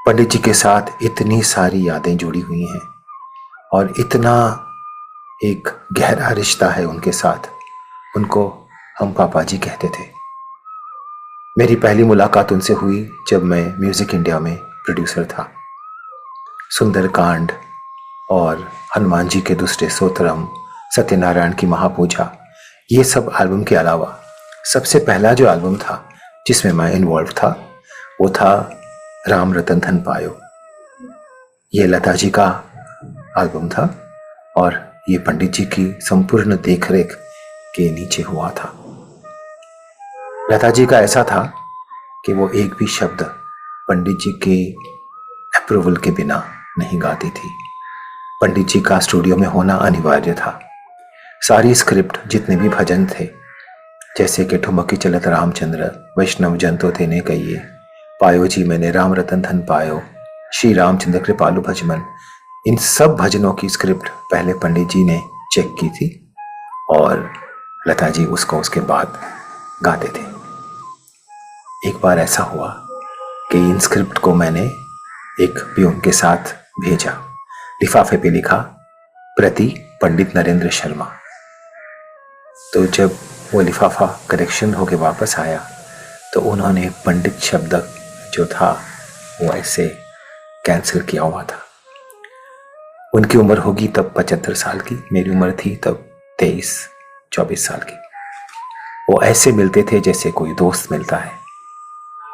पंडित जी के साथ इतनी सारी यादें जुड़ी हुई हैं और इतना एक गहरा रिश्ता है उनके साथ। उनको हम पापा जी कहते थे। मेरी पहली मुलाकात उनसे हुई जब मैं म्यूजिक इंडिया में प्रोड्यूसर था। सुंदरकांड और हनुमान जी के दूसरे स्तोत्रम, सत्यनारायण की महापूजा, ये सब एल्बम के अलावा सबसे पहला जो एल्बम था जिसमें मैं इन्वॉल्व था वो था राम रतन धन पायो। ये लता जी का एल्बम था और ये पंडित जी की संपूर्ण देखरेख के नीचे हुआ था। लता जी का ऐसा था कि वो एक भी शब्द पंडित जी के अप्रूवल के बिना नहीं गाती थी। पंडित जी का स्टूडियो में होना अनिवार्य था। सारी स्क्रिप्ट, जितने भी भजन थे, जैसे कि ठुमकी चलत रामचंद्र, वैष्णव जन तो तेने कहिए, पायो जी मैंने राम रतन धन पायो, श्री रामचंद्र कृपालु भजमन, इन सब भजनों की स्क्रिप्ट पहले पंडित जी ने चेक की थी और लता जी उसको उसके बाद गाते थे। एक बार ऐसा हुआ कि इन स्क्रिप्ट को मैंने एक प्यून के साथ भेजा। लिफाफे पे लिखा प्रति पंडित नरेंद्र शर्मा। तो जब वो लिफाफा करेक्शन होके वापस आया तो उन्होंने पंडित शब्द जो था वो ऐसे कैंसिल किया हुआ था। उनकी उम्र होगी तब 75 साल की, मेरी उम्र थी तब 23-24 साल की। वो ऐसे मिलते थे जैसे कोई दोस्त मिलता है।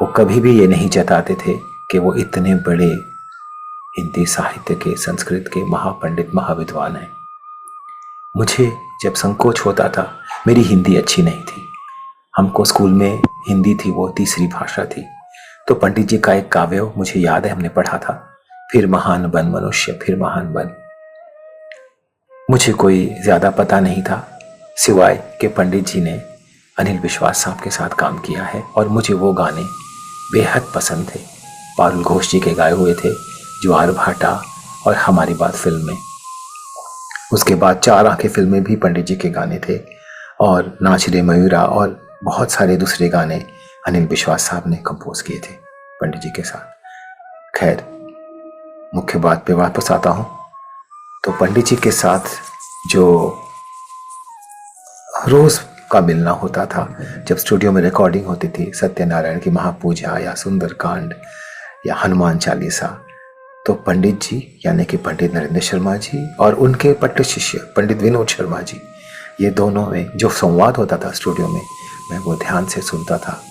वो कभी भी ये नहीं जताते थे कि वो इतने बड़े हिंदी साहित्य के, संस्कृत के महापंडित, महाविद्वान हैं। मुझे जब संकोच होता था, मेरी हिंदी अच्छी नहीं थी, हमको स्कूल में हिंदी थी वो तीसरी भाषा थी, तो पंडित जी का एक काव्य मुझे याद है हमने पढ़ा था, फिर महान बन मनुष्य फिर महान बन। मुझे कोई ज्यादा पता नहीं था सिवाय कि पंडित जी ने अनिल विश्वास साहब के साथ काम किया है और मुझे वो गाने बेहद पसंद थे। पारुल घोष जी के गाए हुए थे ज्वार भाटा और हमारी बात फिल्म में। उसके बाद 4 आंखें फिल्म में भी पंडित जी के गाने थे और नाच रे मयूरा और बहुत सारे दूसरे गाने अनिल विश्वास साहब ने कंपोज किए थे पंडित जी के साथ। खैर, मुख्य बात पे वापस आता हूँ। तो पंडित जी के साथ जो रोज का मिलना होता था, जब स्टूडियो में रिकॉर्डिंग होती थी सत्यनारायण की महापूजा या सुंदरकांड या हनुमान चालीसा, तो पंडित जी यानी कि पंडित नरेंद्र शर्मा जी और उनके पट्ट शिष्य पंडित विनोद शर्मा जी, ये दोनों में जो संवाद होता था स्टूडियो में, मैं वो ध्यान से सुनता था